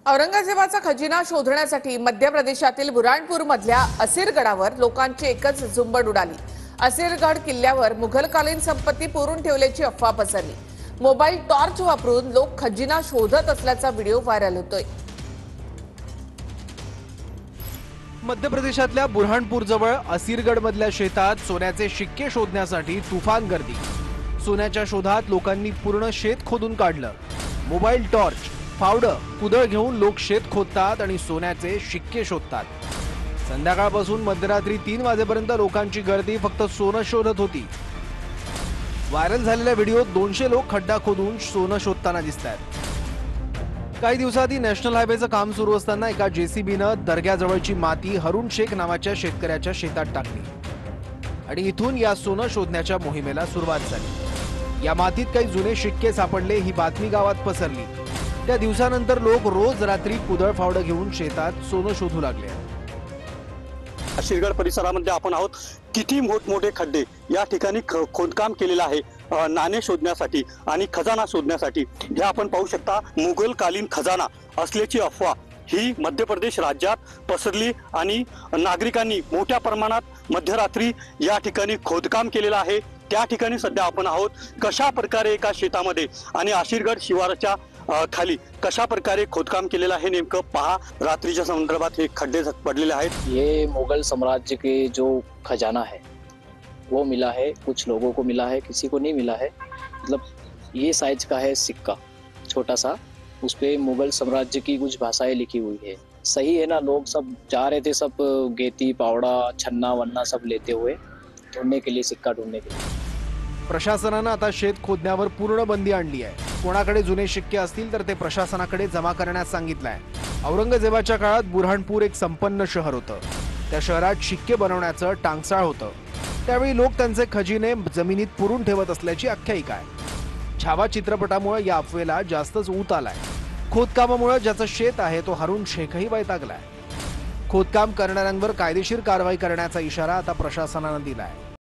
औरंगजेबाचा खजिना शोधण्यासाठी मध्य प्रदेशातील बुरहानपूर मधल्या असीरगडावर लोकांची एकच झुंबड उडाली। असीरगड किल्ल्यावर मुघलकालीन संपत्ती पुरून ठेवल्याची अफवा पसरली। मोबाईल टॉर्च वापरून लोक खजिना शोधत असल्याचा व्हिडिओ व्हायरल होतोय। मध्य प्रदेशातल्या बुरहानपूर जवळ असीरगड मधल्या शेतात सोन्याचे शिक्के शोधण्यासाठी तुफान गर्दी। सोन्याच्या शोधात लोकांनी पूर्ण शेत खोदून काढलं। मोबाईल टॉर्च, फावडं, कुदळ घेऊन लोक शेत खोदतात आणि सोन्याचे शिक्के शोधतात। संध्याकाळपासून मध्यरात्री 3 वाजेपर्यंत लोकांची गर्दी फक्त सोनं शोधत होती। व्हायरल झालेल्या व्हिडिओत 200 लोक खड्डा खोदून सोनं शोधताना दिसतात। काही दिवसाआधी नॅशनल हायवेचं काम सुरू असताना एका जेसीबीनं दर्ग्याजवळची माती हरुण शेख नावाच्या शेतकऱ्याच्या शेतात टाकली आणि इथून या सोनं शोधण्याच्या मोहिमेला सुरुवात झाली। या मातीत काही जुने शिक्के सापडले ही बातमी गावात पसरली। त्या दिवसानंतर लोक रोज रात्री कुदळ फावडं घेऊन शेतात सोनं शोधू लागले। असीरगड परिसरामध्ये आपण आहोत। किती मोठमोठे खड्डे या ठिकाणी खोदकाम केलेलं आहे नाणे शोधण्यासाठी आणि खजाना शोधण्यासाठी। हे आपण पाहू शकता, मुघलकालीन खजाना असल्याची अफवा ही मध्य प्रदेश राज्यात पसरली आणि नागरिकांनी मोठ्या प्रमाणात मध्यरात्री या ठिकाणी खोदकाम केलेलं आहे। त्या ठिकाणी सध्या आपण आहोत। कशा प्रकारे एका शेतामध्ये आणि असीरगड शिवाराच्या खाली कशा प्रकारे खोदकाम केलेलं आहे नेमकं पहा। रात्रीच्या संदर्भात हे खड्डे पडलेले आहेत। ये मुगल साम्राज्य के जो खजाना है वो मिला है, कुछ लोगों को मिला है, किसी को नहीं मिला है। मतलब ये साइज का है सिक्का, छोटा सा, उस पे मुगल साम्राज्य की कुछ भाषाएं लिखी हुई है। सही है ना, लोग सब जा रहे थे, सब गेती पावड़ा छन्ना वन्ना सब लेते हुए ढूंढने के लिए, सिक्का ढूंढने के लिए। प्रशासनानं आता शेत खोदण्यावर पूर्ण बंदी आणली आहे। कोणाकडे जुने शिक्के असतील तर ते प्रशासनाकडे जमा करण्यास सांगितलंय। औरंगजेबाच्या काळात बुरहानपूर एक संपन्न शहर होतं। त्या शहरात शिक्के बनवण्याचं टांगसाळ होतं। त्यावेळी लोक त्यांचे खजिने जमिनीत पुरून ठेवत असल्याची आख्यायिका आहे। छावा चित्रपटामुळे या अफवेला जास्तच ऊत आलाय। खोदकामामुळे ज्याचं शेत आहे तो हरुण शेखही वैतागलाय। खोदकाम करणाऱ्यांवर कायदेशीर कारवाई करण्याचा इशारा आता प्रशासनानं दिलाय।